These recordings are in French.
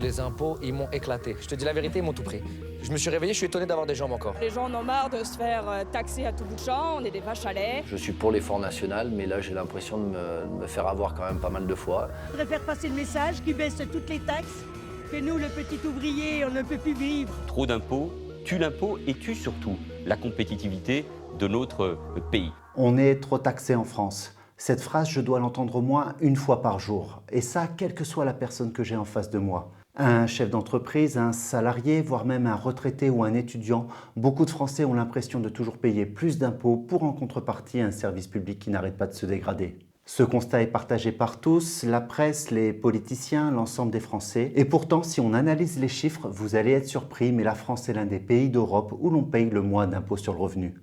Les impôts, ils m'ont éclaté. Je te dis la vérité, ils m'ont tout pris. Je me suis réveillé, je suis étonné d'avoir des jambes encore. Les gens en ont marre de se faire taxer à tout bout de champ, on est des vaches à lait. Je suis pour l'effort national, mais là j'ai l'impression de me faire avoir quand même pas mal de fois. Je préfère passer le message qu'ils baissent toutes les taxes, que nous, le petit ouvrier, on ne peut plus vivre. Trop d'impôts tue l'impôt et tue surtout la compétitivité de notre pays. On est trop taxé en France. Cette phrase, je dois l'entendre au moins une fois par jour. Et ça, quelle que soit la personne que j'ai en face de moi. Un chef d'entreprise, un salarié, voire même un retraité ou un étudiant, beaucoup de Français ont l'impression de toujours payer plus d'impôts pour en contrepartie un service public qui n'arrête pas de se dégrader. Ce constat est partagé par tous, la presse, les politiciens, l'ensemble des Français. Et pourtant, si on analyse les chiffres, vous allez être surpris, mais la France est l'un des pays d'Europe où l'on paye le moins d'impôts sur le revenu.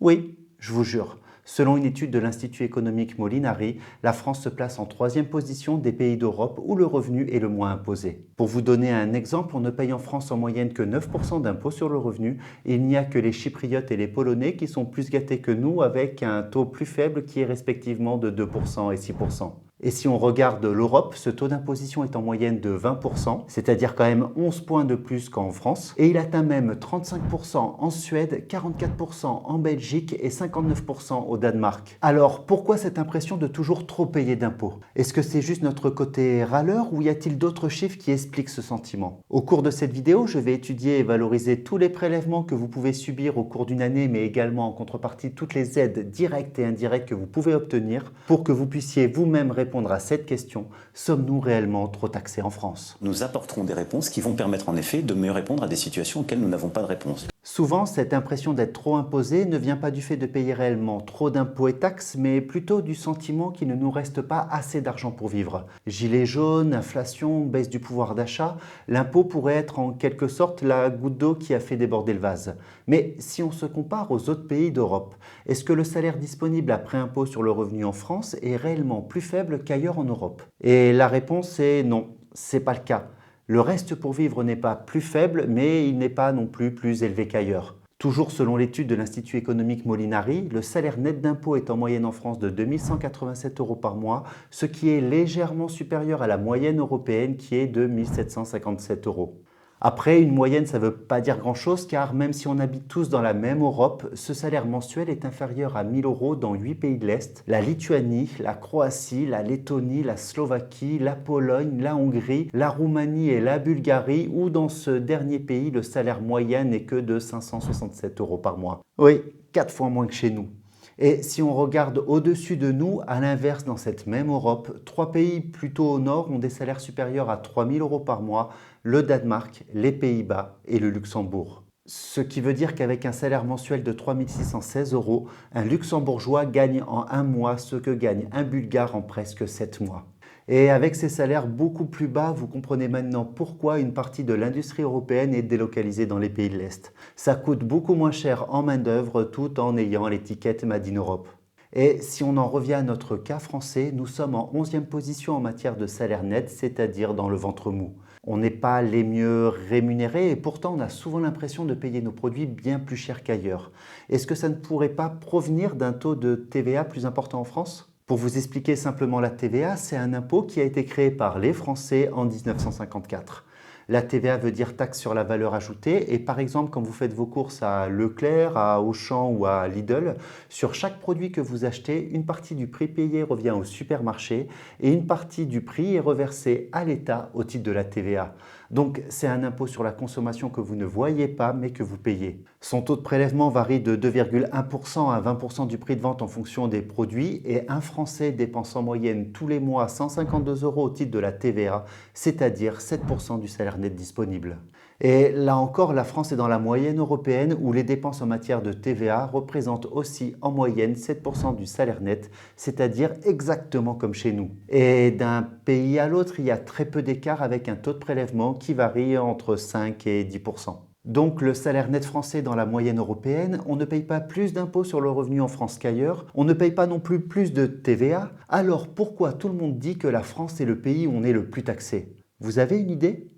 Oui, je vous jure. Selon une étude de l'Institut économique Molinari, la France se place en 3e position des pays d'Europe où le revenu est le moins imposé. Pour vous donner un exemple, on ne paye en France en moyenne que 9% d'impôts sur le revenu et il n'y a que les Chypriotes et les Polonais qui sont plus gâtés que nous avec un taux plus faible qui est respectivement de 2% et 6%. Et si on regarde l'Europe, ce taux d'imposition est en moyenne de 20%, c'est-à-dire quand même 11 points de plus qu'en France, et il atteint même 35% en Suède, 44% en Belgique et 59% au Danemark. Alors pourquoi cette impression de toujours trop payer d'impôts? Est-ce que c'est juste notre côté râleur ou y a-t-il d'autres chiffres qui expliquent ce sentiment? Au cours de cette vidéo, je vais étudier et valoriser tous les prélèvements que vous pouvez subir au cours d'une année, mais également en contrepartie toutes les aides directes et indirectes que vous pouvez obtenir pour que vous puissiez vous-même répondre à cette question, sommes-nous réellement trop taxés en France? Nous apporterons des réponses qui vont permettre en effet de mieux répondre à des situations auxquelles nous n'avons pas de réponse. Souvent, cette impression d'être trop imposé ne vient pas du fait de payer réellement trop d'impôts et taxes, mais plutôt du sentiment qu'il ne nous reste pas assez d'argent pour vivre. Gilets jaunes, inflation, baisse du pouvoir d'achat, l'impôt pourrait être en quelque sorte la goutte d'eau qui a fait déborder le vase. Mais si on se compare aux autres pays d'Europe, est-ce que le salaire disponible après impôt sur le revenu en France est réellement plus faible qu'ailleurs en Europe? Et la réponse est non, c'est pas le cas. Le reste pour vivre n'est pas plus faible, mais il n'est pas non plus élevé qu'ailleurs. Toujours selon l'étude de l'Institut économique Molinari, le salaire net d'impôt est en moyenne en France de 2 187 € par mois, ce qui est légèrement supérieur à la moyenne européenne qui est de 1 757 €. Après, une moyenne, ça ne veut pas dire grand-chose car même si on habite tous dans la même Europe, ce salaire mensuel est inférieur à 1 000 € dans 8 pays de l'Est, la Lituanie, la Croatie, la Lettonie, la Slovaquie, la Pologne, la Hongrie, la Roumanie et la Bulgarie, où dans ce dernier pays, le salaire moyen n'est que de 567 € par mois. Oui, 4 fois moins que chez nous. Et si on regarde au-dessus de nous, à l'inverse, dans cette même Europe, 3 pays plutôt au nord ont des salaires supérieurs à 3 000 € par mois, le Danemark, les Pays-Bas et le Luxembourg. Ce qui veut dire qu'avec un salaire mensuel de 3 616 €, un Luxembourgeois gagne en un mois ce que gagne un Bulgare en presque 7 mois. Et avec ces salaires beaucoup plus bas, vous comprenez maintenant pourquoi une partie de l'industrie européenne est délocalisée dans les pays de l'Est. Ça coûte beaucoup moins cher en main-d'œuvre tout en ayant l'étiquette Made in Europe. Et si on en revient à notre cas français, nous sommes en 11e position en matière de salaire net, c'est-à-dire dans le ventre mou. On n'est pas les mieux rémunérés et pourtant on a souvent l'impression de payer nos produits bien plus cher qu'ailleurs. Est-ce que ça ne pourrait pas provenir d'un taux de TVA plus important en France ? Pour vous expliquer simplement la TVA, c'est un impôt qui a été créé par les Français en 1954. La TVA veut dire taxe sur la valeur ajoutée et par exemple quand vous faites vos courses à Leclerc, à Auchan ou à Lidl, sur chaque produit que vous achetez, une partie du prix payé revient au supermarché et une partie du prix est reversée à l'État au titre de la TVA. Donc c'est un impôt sur la consommation que vous ne voyez pas mais que vous payez. Son taux de prélèvement varie de 2,1% à 20% du prix de vente en fonction des produits et un Français dépense en moyenne tous les mois 152 € au titre de la TVA, c'est-à-dire 7% du salaire net disponible. Et là encore, la France est dans la moyenne européenne où les dépenses en matière de TVA représentent aussi en moyenne 7% du salaire net, c'est-à-dire exactement comme chez nous. Et d'un pays à l'autre, il y a très peu d'écart avec un taux de prélèvement qui varie entre 5 et 10%. Donc le salaire net français dans la moyenne européenne, on ne paye pas plus d'impôts sur le revenu en France qu'ailleurs, on ne paye pas non plus de TVA, alors pourquoi tout le monde dit que la France est le pays où on est le plus taxé? Vous avez une idée?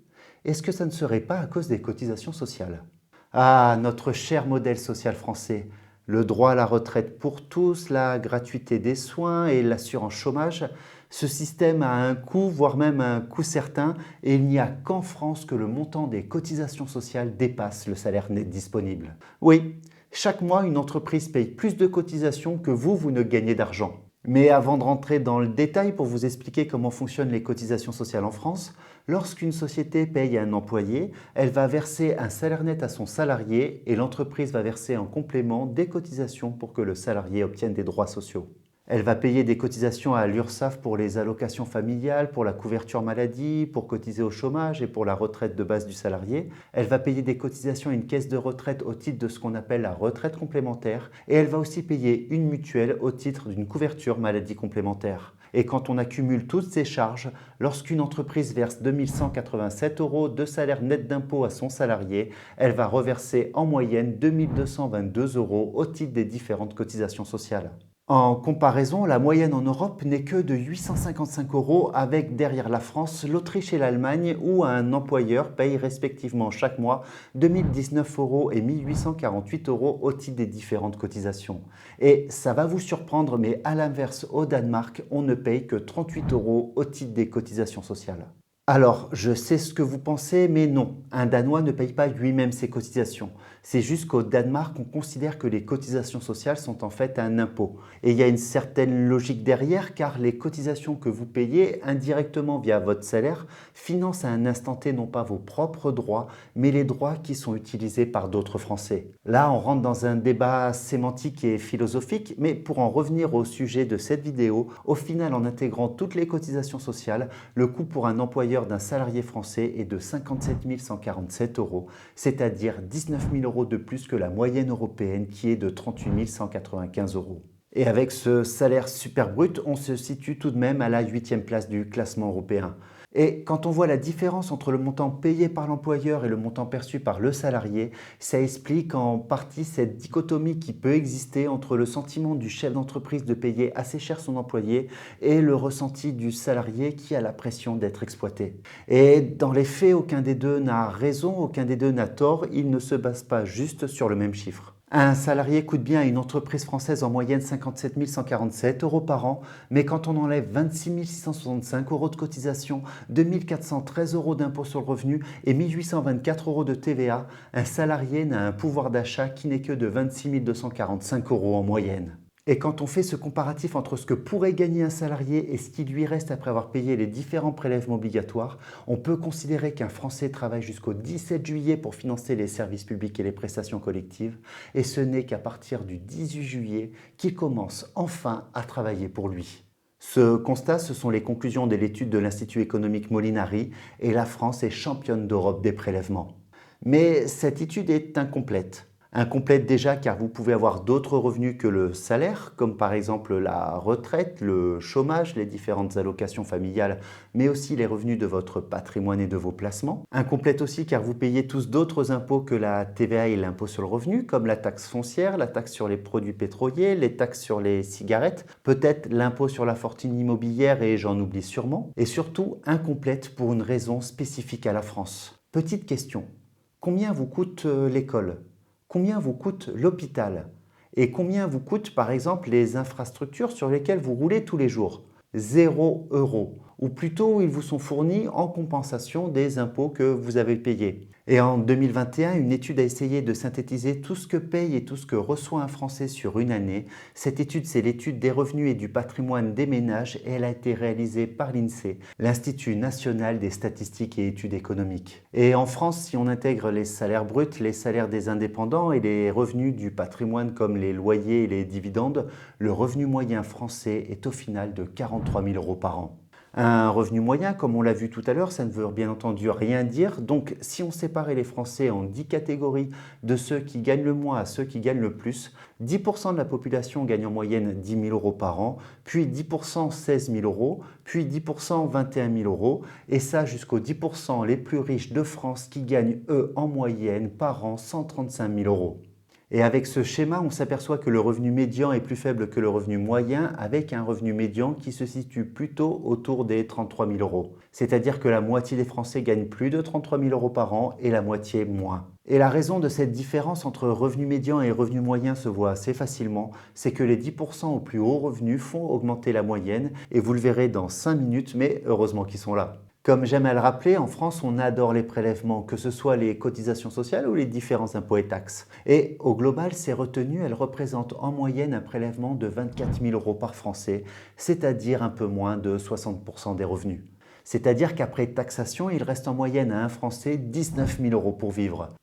Est-ce que ça ne serait pas à cause des cotisations sociales? Ah, notre cher modèle social français, le droit à la retraite pour tous, la gratuité des soins et l'assurance chômage, Ce système a un coût, voire même un coût certain, et il n'y a qu'en France que le montant des cotisations sociales dépasse le salaire net disponible. Oui, chaque mois, une entreprise paye plus de cotisations que vous ne gagnez d'argent. Mais avant de rentrer dans le détail pour vous expliquer comment fonctionnent les cotisations sociales en France, lorsqu'une société paye à un employé, elle va verser un salaire net à son salarié et l'entreprise va verser en complément des cotisations pour que le salarié obtienne des droits sociaux. Elle va payer des cotisations à l'URSSAF pour les allocations familiales, pour la couverture maladie, pour cotiser au chômage et pour la retraite de base du salarié. Elle va payer des cotisations à une caisse de retraite au titre de ce qu'on appelle la retraite complémentaire. Et elle va aussi payer une mutuelle au titre d'une couverture maladie complémentaire. Et quand on accumule toutes ces charges, lorsqu'une entreprise verse 2187 € de salaire net d'impôt à son salarié, elle va reverser en moyenne 2222 € au titre des différentes cotisations sociales. En comparaison, la moyenne en Europe n'est que de 855 € avec derrière la France, l'Autriche et l'Allemagne où un employeur paye respectivement chaque mois 2019 € et 1848 € au titre des différentes cotisations. Et ça va vous surprendre, mais à l'inverse, au Danemark, on ne paye que 38 € au titre des cotisations sociales. Alors, je sais ce que vous pensez, mais non, un Danois ne paye pas lui-même ses cotisations. C'est juste qu'au Danemark, on considère que les cotisations sociales sont en fait un impôt. Et il y a une certaine logique derrière, car les cotisations que vous payez indirectement via votre salaire financent à un instant T non pas vos propres droits, mais les droits qui sont utilisés par d'autres Français. Là, on rentre dans un débat sémantique et philosophique, mais pour en revenir au sujet de cette vidéo, au final, en intégrant toutes les cotisations sociales, le coût pour un employeur d'un salarié français est de 57 147 €, c'est-à-dire 19 000 € de plus que la moyenne européenne qui est de 38 195 €. Et avec ce salaire super brut, on se situe tout de même à la 8e place du classement européen. Et quand on voit la différence entre le montant payé par l'employeur et le montant perçu par le salarié, ça explique en partie cette dichotomie qui peut exister entre le sentiment du chef d'entreprise de payer assez cher son employé et le ressenti du salarié qui a la pression d'être exploité. Et dans les faits, aucun des deux n'a raison, aucun des deux n'a tort, ils ne se basent pas juste sur le même chiffre. Un salarié coûte bien à une entreprise française en moyenne 57 147 € par an, mais quand on enlève 26 665 € de cotisation, 2 413 € d'impôt sur le revenu et 1 824 € de TVA, un salarié n'a un pouvoir d'achat qui n'est que de 26 245 € en moyenne. Et quand on fait ce comparatif entre ce que pourrait gagner un salarié et ce qui lui reste après avoir payé les différents prélèvements obligatoires, on peut considérer qu'un Français travaille jusqu'au 17 juillet pour financer les services publics et les prestations collectives, et ce n'est qu'à partir du 18 juillet qu'il commence enfin à travailler pour lui. Ce constat, ce sont les conclusions de l'étude de l'Institut économique Molinari, et la France est championne d'Europe des prélèvements. Mais cette étude est incomplète. Incomplète déjà car vous pouvez avoir d'autres revenus que le salaire, comme par exemple la retraite, le chômage, les différentes allocations familiales, mais aussi les revenus de votre patrimoine et de vos placements. Incomplète aussi car vous payez tous d'autres impôts que la TVA et l'impôt sur le revenu, comme la taxe foncière, la taxe sur les produits pétroliers, les taxes sur les cigarettes, peut-être l'impôt sur la fortune immobilière et j'en oublie sûrement. Et surtout incomplète pour une raison spécifique à la France. Petite question, combien vous coûte l'école ? Combien vous coûte l'hôpital? Et combien vous coûtent par exemple les infrastructures sur lesquelles vous roulez tous les jours? 0 €. Ou plutôt ils vous sont fournis en compensation des impôts que vous avez payés. Et en 2021, une étude a essayé de synthétiser tout ce que paye et tout ce que reçoit un Français sur une année. Cette étude, c'est l'étude des revenus et du patrimoine des ménages et elle a été réalisée par l'INSEE, l'Institut national des statistiques et études économiques. Et en France, si on intègre les salaires bruts, les salaires des indépendants et les revenus du patrimoine comme les loyers et les dividendes, le revenu moyen français est au final de 43 000 € par an. Un revenu moyen, comme on l'a vu tout à l'heure, ça ne veut bien entendu rien dire. Donc, si on séparait les Français en 10 catégories, de ceux qui gagnent le moins à ceux qui gagnent le plus, 10% de la population gagne en moyenne 10 000 € par an, puis 10% 16 000 €, puis 10% 21 000 €, et ça jusqu'aux 10% les plus riches de France qui gagnent, eux, en moyenne par an 135 000 €. Et avec ce schéma, on s'aperçoit que le revenu médian est plus faible que le revenu moyen, avec un revenu médian qui se situe plutôt autour des 33 000 €. C'est-à-dire que la moitié des Français gagnent plus de 33 000 € par an et la moitié moins. Et la raison de cette différence entre revenu médian et revenu moyen se voit assez facilement, c'est que les 10% au plus haut revenu font augmenter la moyenne, et vous le verrez dans 5 minutes, mais heureusement qu'ils sont là. Comme j'aime à le rappeler, en France, on adore les prélèvements, que ce soit les cotisations sociales ou les différents impôts et taxes. Et au global, ces retenues, elles représentent en moyenne un prélèvement de 24 000 € par Français, c'est-à-dire un peu moins de 60% des revenus. C'est-à-dire qu'après taxation, il reste en moyenne à un Français 19 000 € pour vivre.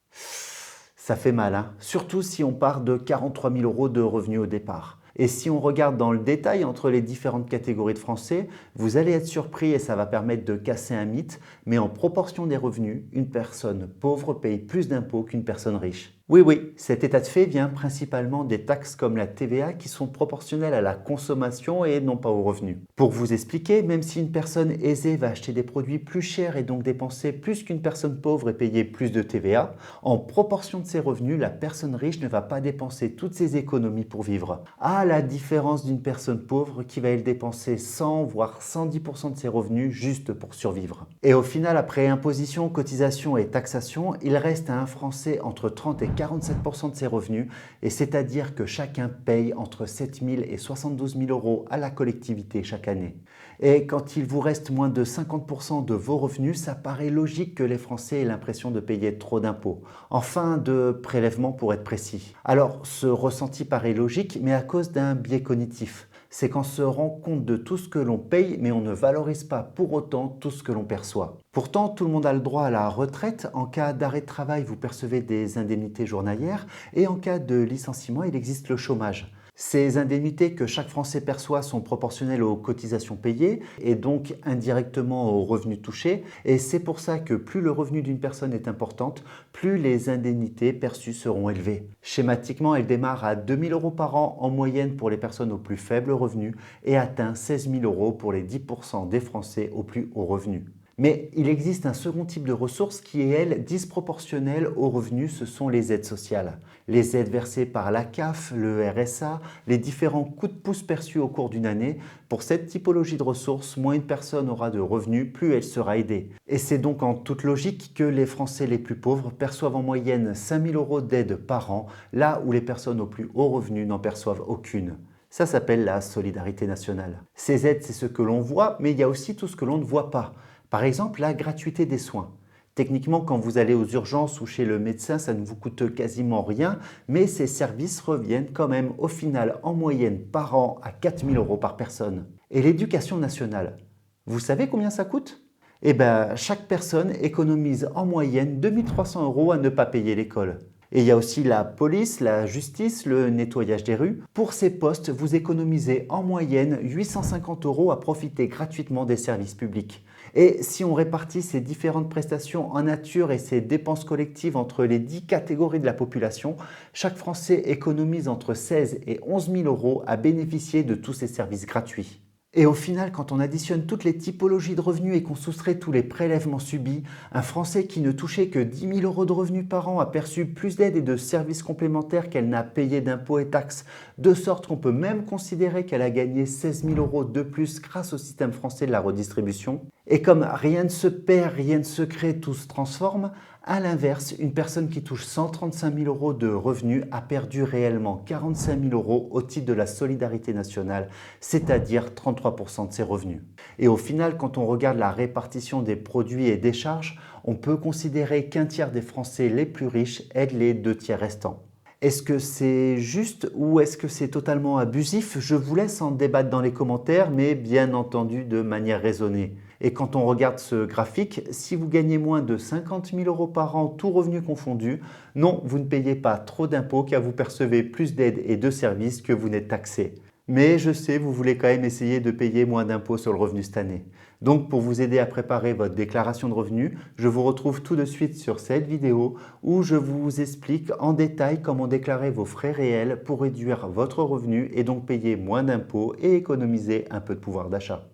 Ça fait mal, hein? Surtout si on part de 43 000 € de revenus au départ. Et si on regarde dans le détail entre les différentes catégories de Français, vous allez être surpris et ça va permettre de casser un mythe, mais en proportion des revenus, une personne pauvre paye plus d'impôts qu'une personne riche. Oui, cet état de fait vient principalement des taxes comme la TVA qui sont proportionnelles à la consommation et non pas aux revenus. Pour vous expliquer, même si une personne aisée va acheter des produits plus chers et donc dépenser plus qu'une personne pauvre et payer plus de TVA, en proportion de ses revenus, la personne riche ne va pas dépenser toutes ses économies pour vivre. À la différence d'une personne pauvre qui va dépenser 100 voire 110% de ses revenus juste pour survivre. Et au final, après imposition, cotisation et taxation, il reste à un Français entre 30 et 47% de ses revenus, et c'est-à-dire que chacun paye entre 7 000 et 72 000 € à la collectivité chaque année. Et quand il vous reste moins de 50% de vos revenus, ça paraît logique que les Français aient l'impression de payer trop d'impôts. Enfin, de prélèvements pour être précis. Alors, ce ressenti paraît logique, mais à cause d'un biais cognitif. C'est qu'on se rend compte de tout ce que l'on paye, mais on ne valorise pas pour autant tout ce que l'on perçoit. Pourtant, tout le monde a le droit à la retraite. En cas d'arrêt de travail, vous percevez des indemnités journalières, et en cas de licenciement, il existe le chômage. Ces indemnités que chaque Français perçoit sont proportionnelles aux cotisations payées et donc indirectement aux revenus touchés. Et c'est pour ça que plus le revenu d'une personne est importante, plus les indemnités perçues seront élevées. Schématiquement, elles démarrent à 2 000 € par an en moyenne pour les personnes aux plus faibles revenus et atteignent 16 000 € pour les 10% des Français aux plus hauts revenus. Mais il existe un second type de ressources qui est, elle, disproportionnelle aux revenus, ce sont les aides sociales. Les aides versées par la CAF, le RSA, les différents coups de pouce perçus au cours d'une année. Pour cette typologie de ressources, moins une personne aura de revenus, plus elle sera aidée. Et c'est donc en toute logique que les Français les plus pauvres perçoivent en moyenne 5 000 € d'aide par an, là où les personnes aux plus hauts revenus n'en perçoivent aucune. Ça s'appelle la solidarité nationale. Ces aides, c'est ce que l'on voit, mais il y a aussi tout ce que l'on ne voit pas. Par exemple, la gratuité des soins. Techniquement, quand vous allez aux urgences ou chez le médecin, ça ne vous coûte quasiment rien, mais ces services reviennent quand même au final en moyenne par an à 4 000 € par personne. Et l'éducation nationale, vous savez combien ça coûte ? Eh bien, chaque personne économise en moyenne 2 300 € à ne pas payer l'école. Et il y a aussi la police, la justice, le nettoyage des rues. Pour ces postes, vous économisez en moyenne 850 € à profiter gratuitement des services publics. Et si on répartit ces différentes prestations en nature et ces dépenses collectives entre les 10 catégories de la population, chaque Français économise entre 16 et 11 000 € à bénéficier de tous ces services gratuits. Et au final, quand on additionne toutes les typologies de revenus et qu'on soustrait tous les prélèvements subis, un Français qui ne touchait que 10 000 € de revenus par an a perçu plus d'aides et de services complémentaires qu'elle n'a payé d'impôts et taxes, de sorte qu'on peut même considérer qu'elle a gagné 16 000 € de plus grâce au système français de la redistribution. Et comme rien ne se perd, rien ne se crée, tout se transforme, à l'inverse, une personne qui touche 135 000 € de revenus a perdu réellement 45 000 € au titre de la solidarité nationale, c'est-à-dire 33% de ses revenus. Et au final, quand on regarde la répartition des produits et des charges, on peut considérer qu'un tiers des Français les plus riches aident les 2 tiers restants. Est-ce que c'est juste ou est-ce que c'est totalement abusif? Je vous laisse en débattre dans les commentaires, mais bien entendu de manière raisonnée. Et quand on regarde ce graphique, si vous gagnez moins de 50 000 € par an, tout revenu confondu, non, vous ne payez pas trop d'impôts car vous percevez plus d'aides et de services que vous n'êtes taxé. Mais je sais, vous voulez quand même essayer de payer moins d'impôts sur le revenu cette année. Donc pour vous aider à préparer votre déclaration de revenus, je vous retrouve tout de suite sur cette vidéo où je vous explique en détail comment déclarer vos frais réels pour réduire votre revenu et donc payer moins d'impôts et économiser un peu de pouvoir d'achat.